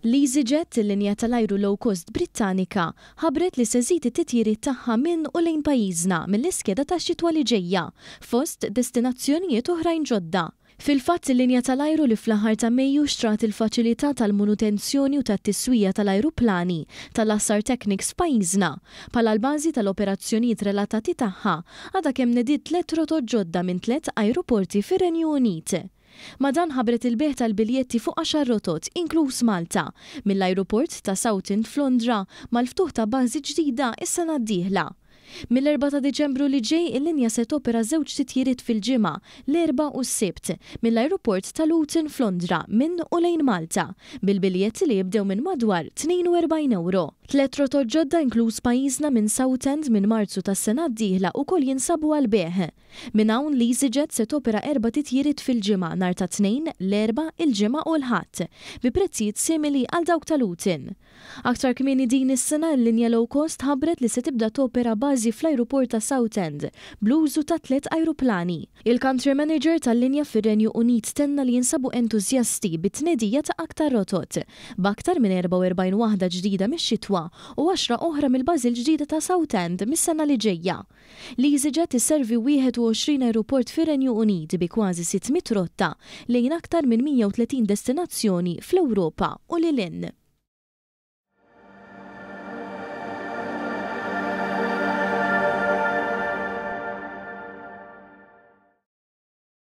EasyJet, il-linja tal-ajru low cost Brittanika, ħabret li se żżid it-titjiriet tagħha minn u lejn pajjiżna mill-iskeda tax-xitwa li ġejja fost destinazzjonijiet oħrajn ġodda. Fil-fatt il-linja tal-ajru li fl-aħħar ta' Mejju xtrat il-faċilità tal-manutenzjoni u tat-tiswija tal-ajruplani tal-Assar Technics f'pajjiżna bħala l-bażi tal-operazzjonijiet relatati tagħha għadha kemm nediet 3 rotot ġodda minn 3 ajruporti fir-Renju Unit. Madan ħabret il-beħ tal-biljetti fuq 10 rotot, inkluż Malta, mill-ajruport ta' Southend f'Londra mal-ftuħ ta' bażi ġdida is-sena d-dieħla. Mill-4 ta' Diċembru li ġej il-linja se topera 2 titjiriet fil-ġimgħa l-4 u s-Sibt mill-ajruport ta' Luton f'Londra minn u lejn Malta bil-biljetti li jibdew minn madwar €42. 3 rotot ġodda inkluż pajjiżna minn Southend minn Marzu tas-sena d-dieħla wkoll jinsabu għal beħ. Minn hawn l-EasyJet se topera 4 titjiriet fil-ġimgħa nhar ta' Tnejn, l-Erba', il-Ġimgħa u l-Ħadd bi prezzijiet simili għal dawk ta' Luton. Aktar kmieni din is-sena l-linja low cost ħabbret li se tibda topera bażi fl-ajruport ta' Southend bl-użu ta' 3 ajruplani. Il-country manager tal-linja fir-Renju Unit tenna li jinsabu entużjasti bit-tnedija ta' aktar rotot b'aktar minn 44 waħda ġdida mix-xitwa u 10 oħra mill-bażi l-ġdida ta' Southend mis-sena li ġejja. L-EasyJet isservi 21 ajruport fir-Renju Unit bi kważi 600 rotta lejn aktar minn 130 destinazzjoni fl-Ewropa u lil hinn.